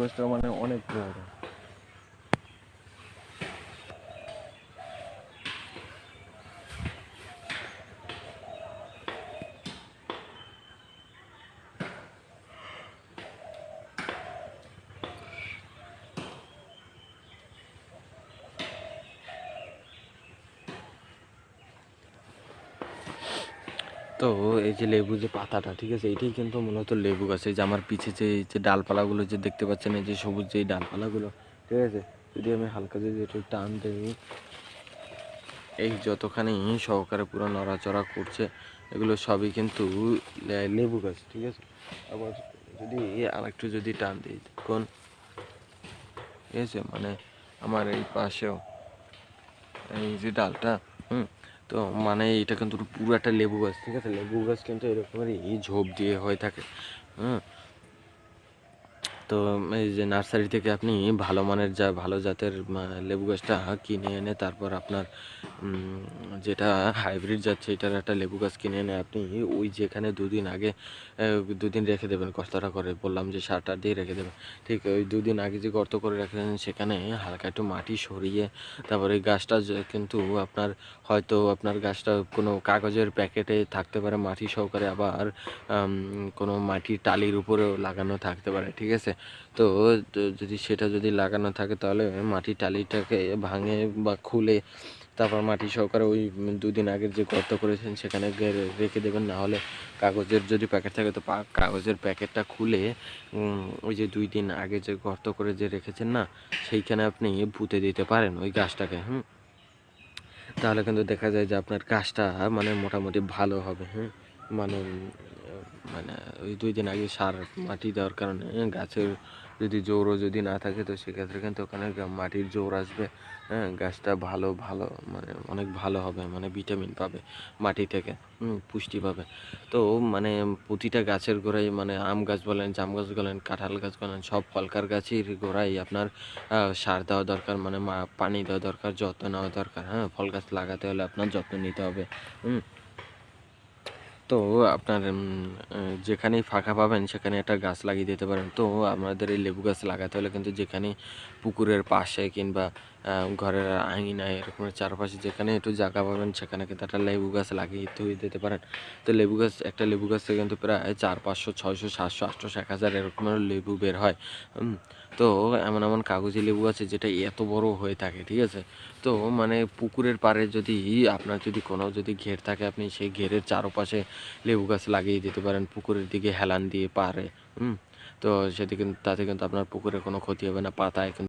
গাছটা মানে অনেক বড়। তো এই যে লেবু যে পাতাটা, ঠিক আছে, এটাই কিন্তু মূলত লেবু গাছ। এই যে আমার পিছে যে এই যে ডালপালাগুলো যে দেখতে পাচ্ছেন, এই যে সবুজ যে ডালপালাগুলো, ঠিক আছে, যদি আমি হালকা যদি একটু টান দিই, এই যতখানি সহকারে পুরো নড়াচড়া করছে, এগুলো সবই কিন্তু লেবু গাছ, ঠিক আছে। আবার যদি আর একটু যদি টান দিই, দেখুন, ঠিক আছে, মানে আমার এই পাশেও এই যে ডালটা, তো মানে এটা কিন্তু পুরো একটা লেবু গাছ, ঠিক আছে। লেবু গাছ কিন্তু এরকমেরই ঝোপ দিয়ে হয়ে থাকে। হুম তো এই যে নার্সারি থেকে আপনি ভালো মানের ভালো জাতের লেবু গাছটা কিনে এনে তারপর আপনার যেটা হাইব্রিড জাত সেটার একটা লেবু গাছ কিনে এনে আপনি ওই যেখানে দুদিন আগে দুদিন রেখে দেবেন, কষ্টটা করে বললাম যে সারটা দিয়ে রেখে দেবেন, ঠিক ওই দুদিন আগে যে গর্ত করে রেখে দেবেন সেখানে হালকা একটু মাটি সরিয়ে তারপরে এই গাছটা কিন্তু আপনার হয়তো আপনার গাছটা কোনো কাগজের প্যাকেটে থাকতে পারে মাটি সহকারে, আবার কোনো মাটির টালির উপরেও লাগানো থাকতে পারে, ঠিক আছে। তো যদি সেটা যদি লাগানো থাকে তাহলে মাটির টালিটাকে ভাঙে বা খুলে তারপর মাটি সহকারে ওই দুদিন আগের যে গর্ত করেছেন সেখানে রেখে দেবেন। না হলে কাগজের যদি প্যাকেট থাকে তো কাগজের প্যাকেটটা খুলে ওই যে 2 দিন আগে যে গর্ত করে যে রেখেছেন না, সেইখানে আপনি পুঁতে দিতে পারেন ওই গাছটাকে। তাহলে কিন্তু দেখা যায় যে আপনার গাছটা মানে মোটামুটি ভালো হবে। মানে মানে ওই 2 দিন আগে সার মাটি দেওয়ার কারণে গাছের যদি জোরও যদি না থাকে তো সেক্ষেত্রে কিন্তু ওখানে মাটির জোর আসবে। গাছটা ভালো ভালো মানে অনেক ভালো হবে, মানে ভিটামিন পাবে মাটি থেকে, পুষ্টি পাবে। তো মানে প্রতিটা গাছের গোড়ায়, মানে আম গাছ বলেন, জাম গাছ বলেন, কাঁঠাল গাছ বলেন, সব ফলকার গাছের গোড়ায় আপনার সার দেওয়া দরকার, মানে পানি দেওয়া দরকার, যত্ন নেওয়া দরকার। ফল গাছ লাগাতে হলে আপনার যত্ন নিতে হবে। তো আপনার যেখানেই ফাঁকা পাবেন সেখানে একটা গাছ লাগিয়ে দিতে পারেন। তো আমাদের এই লেবু গাছ লাগাতে হলে কিন্তু যেখানেই পুকুরের পাশে কিংবা ঘরের আঙিনায় এরকমের চারপাশে যেখানে একটু জায়গা পাবেন সেখানে কিন্তু একটা লেবু গাছ লাগিয়ে দিতে পারেন। তো লেবু গাছ, একটা লেবু গাছ থেকে কিন্তু প্রায় 400, 500, 600, 700, 800, 1000 এরকমের লেবু বের হয়। তো এমন এমন কাগজি লেবু আছে যেটা এত বড় হয়ে থাকে, ঠিক আছে। তো মানে পুকুরের পাড়ে যদি আপনার যদি কোনো যদি ঘের থাকে, আপনি সেই ঘেরের চারপাশে লেবু গাছ লাগিয়ে দিতে পারেন পুকুরের দিকে হেলান দিয়ে পারে। তো সেদিকে তাতে কিন্তু আপনার পুকুরে কোনো ক্ষতি হবে না, পাতায় কিন্তু